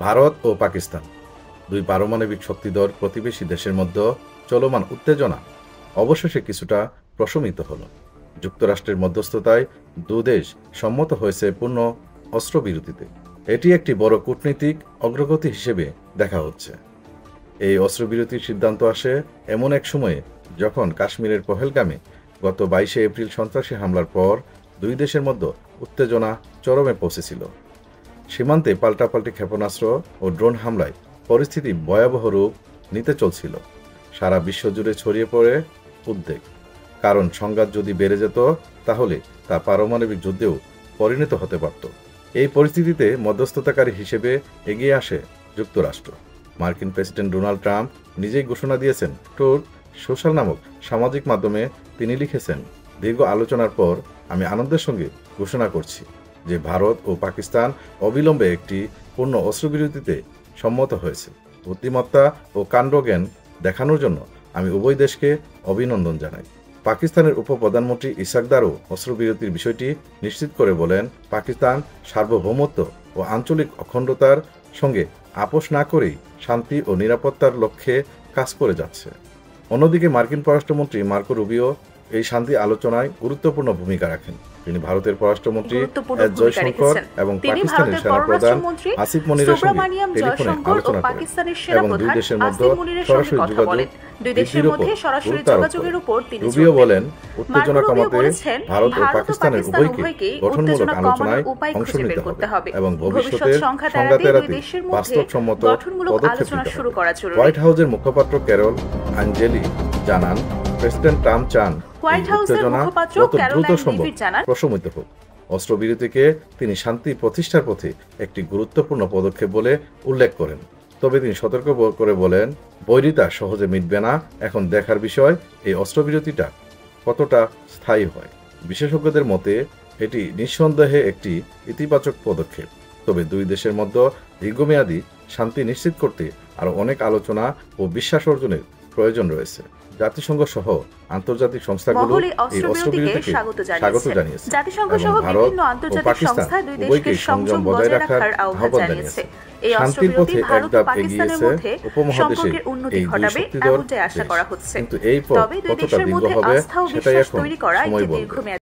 ভারত ও পাকিস্তান দুই পারমাণবিক শক্তিধর প্রতিবেশী দেশের মধ্যে চলমান উত্তেজনা অবশেষে কিছুটা প্রশমিত হল। যুক্তরাষ্ট্রের মধ্যস্থতায় দুদেশ সম্মত হয়েছে পূর্ণ অস্ত্রবিরতিতে। এটি একটি বড় কূটনীতিক অগ্রগতি হিসেবে দেখা হচ্ছে। এই অস্ত্রবিরতির সিদ্ধান্ত আসে এমন এক সময়ে যখন কাশ্মীরের পহেলগামে গত 22শে এপ্রিল সন্ত্রাসী হামলার পর দুই দেশের মধ্যে উত্তেজনা চরমে পৌঁছেছিল। সীমান্তে পাল্টাপাল্টি ক্ষেপণাস্ত্র ও ড্রোন হামলায় পরিস্থিতি ভয়াবহ রূপ নিতে চলছিল। সারা বিশ্ব জুড়ে ছড়িয়ে পড়ে উদ্বেগ, কারণ সংঘাত যদি বেড়ে যেত তাহলে তা পারমাণবিক যুদ্ধেও পরিণত হতে পারত। এই পরিস্থিতিতে মধ্যস্থতাকারী হিসেবে এগিয়ে আসে যুক্তরাষ্ট্র। মার্কিন প্রেসিডেন্ট ডোনাল্ড ট্রাম্প নিজেই ঘোষণা দিয়েছেন। ট্রুথ সোশ্যাল নামক সামাজিক মাধ্যমে তিনি লিখেছেন, দীর্ঘ আলোচনার পর আমি আনন্দের সঙ্গে ঘোষণা করছি যে ভারত ও পাকিস্তান অবিলম্বে একটি পূর্ণ অস্ত্রবিরতিতে সম্মত হয়েছে। বুদ্ধিমত্তা ও কাণ্ডজ্ঞান দেখানোর জন্য আমি উভয় দেশকে অভিনন্দন জানাই। পাকিস্তানের উপপ্রধানমন্ত্রী ইসাক দারও অস্ত্রবিরতির বিষয়টি নিশ্চিত করে বলেন, পাকিস্তান সার্বভৌমত্ব ও আঞ্চলিক অখণ্ডতার সঙ্গে আপোষ না করেই শান্তি ও নিরাপত্তার লক্ষ্যে কাজ করে যাচ্ছে। অন্যদিকে মার্কিন পররাষ্ট্রমন্ত্রী মার্কো রুবিও এই শান্তি আলোচনায় গুরুত্বপূর্ণ ভূমিকা রাখেন। তিনি ভারতের পররাষ্ট্রমন্ত্রী এস জয়শঙ্কর এবং পাকিস্তানের সেনাপ্রধান আসিফ মনিরের সঙ্গে টেলিফোনে আলোচনা করেন এবং দুই দেশের মধ্যে সরাসরি যোগাযোগ বৃদ্ধির উপর রুবিও বলেন, উত্তেজনা কমাতে ভারত ও পাকিস্তানের উভয়কে গঠনমূলক আলোচনায় অংশ নিতে হবে এবং ভবিষ্যতের সংঘাত এড়াতে বাস্তবসম্মত পদক্ষেপ নিতে হবে। হোয়াইট হাউসের মুখপাত্র ক্যারল আঞ্জেলি জানান, প্রেসিডেন্ট ট্রাম্প চান উত্তেজনা যত দ্রুত সম্ভব প্রশমিত হোক। অস্ত্রবিরতিকে তিনি শান্তি প্রতিষ্ঠার পথে একটি গুরুত্বপূর্ণ পদক্ষেপ বলে উল্লেখ করেন। তবে তিনি সতর্ক করে বলেন, বৈরিতা সহজে মিটবে না। এখন দেখার বিষয় এই অস্ত্রবিরতিটা কতটা স্থায়ী হয়। বিশেষজ্ঞদের মতে এটি নিঃসন্দেহে একটি ইতিবাচক পদক্ষেপ, তবে দুই দেশের মধ্যে দীর্ঘমেয়াদী শান্তি নিশ্চিত করতে আরও অনেক আলোচনা ও বিশ্বাস অর্জনের প্রয়োজন রয়েছে। জাতিসংঘ সহ আন্তর্জাতিক সংস্থাগুলো এই অস্ত্রবিরতিকে স্বাগত জানিয়েছে এবং ভারত ও পাকিস্তান উভয়কে সংযম বজায় রাখার আহ্বান জানিয়েছে। শান্তির পথে এক ধাপ এগিয়েছে উপমহাদেশে এই দুই শক্তিধর দেশ, কিন্তু এই পথ কতটা দীর্ঘ হবে সেটাই এখন সময় বলবে।